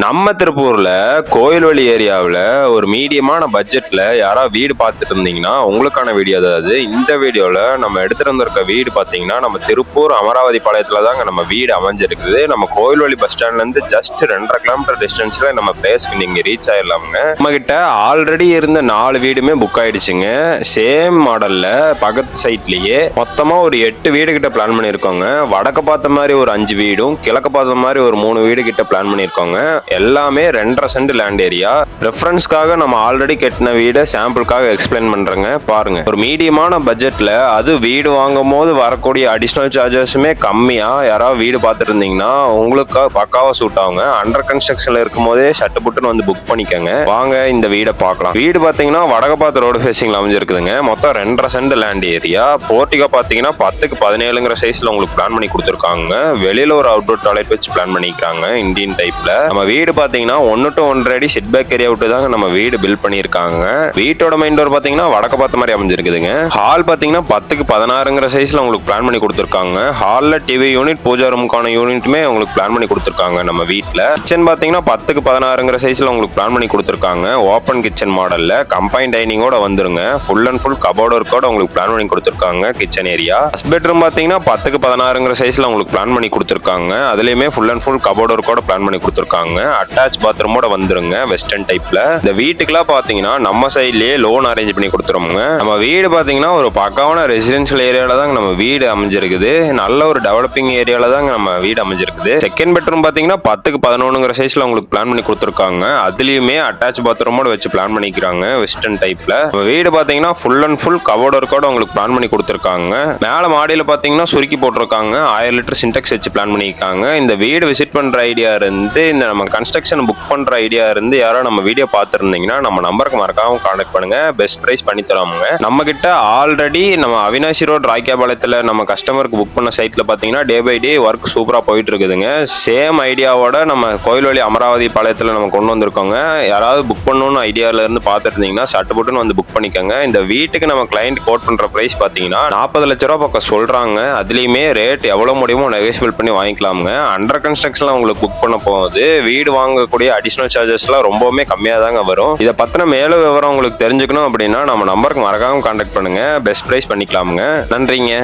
நம்ம திருப்பூர்ல கோயில்வெளி ஏரியாவில் ஒரு மீடியமான பட்ஜெட்ல யாராவது வீடு பார்த்துட்டு இருந்தீங்கன்னா உங்களுக்கான வீடியோ தான் அது. இந்த வீடியோவில் நம்ம எடுத்துட்டு வந்திருக்க வீடு பார்த்தீங்கன்னா நம்ம திருப்பூர் அமராவதி பாளையத்தில் தாங்க நம்ம வீடு அமைஞ்சிருக்குது. நம்ம கோயில்வெளி பஸ் ஸ்டாண்ட்ல இருந்து ஜஸ்ட் 2.5 கிலோமீட்டர் டிஸ்டன்ஸ்ல நம்ம பிளேஸ்க்கு நீங்க ரீச் ஆயிடலாமுங்க. நம்ம கிட்ட ஆல்ரெடி இருந்த 4 வீடுமே புக் ஆயிடுச்சுங்க. சேம் மாடல்ல பக்கத்து சைட்லயே மொத்தமா ஒரு 8 வீடு கிட்ட பிளான் பண்ணியிருக்கோங்க. வடக்க பார்த்த மாதிரி ஒரு 5 வீடும், கிழக்க பார்த்த மாதிரி ஒரு 3 வீடு கிட்ட பிளான் பண்ணியிருக்கோங்க. எல்லாமே 2.5 சென்ட் லேண்ட் ஏரியா. ரெஃபரன்ஸ்க்காக நம்ம ஆல்ரெடி கட்டின வீடை சாம்பிளுக்காக எக்ஸ்பிளைன் பண்றேங்க, பாருங்க. ஒரு மீடியமான பட்ஜெட்ல அது வீடு வாங்கும் போது வரக்கூடிய அடிஷனல் சார்ஜஸுமே கம்மியா யாராவது வீடு பார்த்துட்டு இருந்தீங்கன்னா உங்களுக்கு பக்காவா சூட் ஆகுங்க. அண்டர் கன்ஸ்ட்ரக்ஷன்ல இருக்கும் போதே சட்டு புட்டுன்னு வந்து புக் பண்ணிக்கோங்க. வாங்க இந்த வீடை பார்க்கலாம். வீடு பாத்தீங்கன்னா வடகபாத்து ரோடு ஃபேசிங்ல அமைஞ்சிருக்குதுங்க. மொத்தம் 2.5 சென்ட் லேண்ட் ஏரியா. போர்ட்டிகா பாத்தீங்கன்னா 10க்கு 17ங்கிற சைஸ்ல உங்களுக்கு பிளான் பண்ணி கொடுத்துருக்காங்க. வெளியில ஒரு அவுட்டோர் டாய்லெட் வச்சு பிளான் பண்ணிக்கிறாங்க இந்தியன் டைப்ல. நம்ம வீடு பாத்தீங்கன்னா 1 to 1.5 அடி சிட் பேக் ஏரியா விட்டு தாங்க நம்ம வீடு பில்ட் பண்ணிருக்காங்க. வீட்டோட மெயின் டோர் பாத்தீங்கன்னா வடக்க பார்த்த மாதிரி அமைஞ்சிருக்குதுங்க. ஹால் பாத்தீங்கன்னா 10க்கு 16ங்கிற சைஸ்ல உங்களுக்கு பிளான் பண்ணி கொடுத்துருக்காங்க. ஹால்ல டிவி யூனிட், பூஜா ரூமுக்கான யூனிட்டுமே உங்களுக்கு பிளான் பண்ணி கொடுத்துருக்காங்க. நம்ம வீட்டுல கிச்சன் பாத்தீங்கன்னா 10க்கு 16ங்கிற சைஸ்ல உங்களுக்கு பிளான் பண்ணி கொடுத்துருக்காங்க. ஓப்பன் கிச்சன் மாடல்ல கம்பைன் டைனிங்கோட வந்துருங்க. ஃபுல் அண்ட் ஃபுல் கபோர்ட் ஒர்க்கோட உங்களுக்கு பிளான் பண்ணி கொடுத்துருக்காங்க. கிச்சன் ஏரியா ஃபர்ஸ்ட் பெட்ரூம் பாத்தீங்கன்னா 10க்கு 16ங்கிற சைஸ்ல உங்களுக்கு பிளான் பண்ணி கொடுத்துருக்காங்க. அதுலயுமே ஃபுல் அண்ட் ஃபுல் கபோர்ட் ஒர்க்கோட பிளான் பண்ணி கொடுத்துருக்காங்க. அட்டாச் பாத்ரூமோட வந்துருங்க வெஸ்டர்ன் டைப்ல. இந்த வீட்டுக்குலாம் பாத்தீங்கன்னா நம்ம சைட்லயே லோன் அரேஞ்ச் பண்ணி கொடுத்துருவோங்க. நம்ம வீடு பாத்தீங்கன்னா ஒரு பக்காவான ரெசிடென்ஷியல் ஏரியால தாங்க நம்ம வீடு அமைஞ்சிருக்குது. நல்ல ஒரு டெவலப்பிங் ஏரியால தாங்க நம்ம வீடு அமைஞ்சிருக்குது. செகண்ட் பெட்ரூம் பாத்தீங்கன்னா 10க்கு 11ங்கிற சைஸ்ல உங்களுக்கு பிளான் பண்ணி கொடுத்துருக்காங்க. அதுலயுமே அட்டாச் பாத்ரூமோட வச்சு பிளான் பண்ணிக்கிறாங்க வெஸ்டர்ன் டைப்ல. நம்ம வீடு பாத்தீங்கன்னா ஃபுல் அண்ட் ஃபுல் கபோர்ட் ஒர்க்கோட உங்களுக்கு பிளான் பண்ணி கொடுத்துருக்காங்க. மேல மாடியில பாத்தீங்கன்னா சுருக்கி போட்டிருக்காங்க. 1000 லிட்டர் சின்டெக்ஸ் வச்சு பிளான் பண்ணிருக்காங்க. இந்த வீடு விசிட் பண்ற ஐடியா இருந்து, இந்த நம்ம கன்ஸ்ட்ரக்ஷன் புக் பண்ற ஐடியா இருந்து யாரோ நம்ம வீடியோ பார்த்துருந்தீங்கன்னா நம்ம நம்பருக்கு மறக்காம கான்டாக்ட் பண்ணுங்க. பெஸ்ட் பிரைஸ் பண்ணி தருவாங்க. நம்ம கிட்ட ஆல்ரெடி நம்ம அவினாசி ரோட் ராய்க்காபாளையத்துல நம்ம கஸ்டமருக்கு புக் பண்ண சைட்ல பாத்தீங்கன்னா டே பை டே ஒர்க் சூப்பரா போயிட்டு இருக்குதுங்க. சேம் ஐடியாவோட நம்ம கோயில்வெளி அமராவதி பாளையத்துல நம்ம கொண்டு வந்திருக்கோங்க. யாராவது புக் பண்ணணும்னு ஐடியால இருந்து பார்த்துருந்தீங்கன்னா சட்டு போட்டுன்னு வந்து புக் பண்ணிக்கோங்க. இந்த வீட்டுக்கு நம்ம கிளைண்ட் கோட் பண்ற பிரைஸ் பாத்தீங்கன்னா 40 லட்ச ரூபா பக்கம் சொல்றாங்க. அதுலயுமே ரேட் எவ்வளவு முடியுமோ நெகோசியபிள் பண்ணி வாங்கிக்கலாமுங்க. அண்டர் கன்ஸ்ட்ரக்ஷன்ல உங்களுக்கு புக் பண்ண போகுது வீடு வாங்கக்கூடிய அடிஷனல் சார்ஜஸ்லாம் ரொம்பவுமே கம்மியாக தாங்க வரும். இதை பத்தின மேலும் விவரம் உங்களுக்கு தெரிஞ்சுக்கணும் அப்படின்னா நம்ம நம்பருக்கு மறக்காம கான்டாக்ட் பண்ணுங்க. பெஸ்ட் பிரைஸ் பண்ணிக்கலாமுங்க. நன்றிங்க.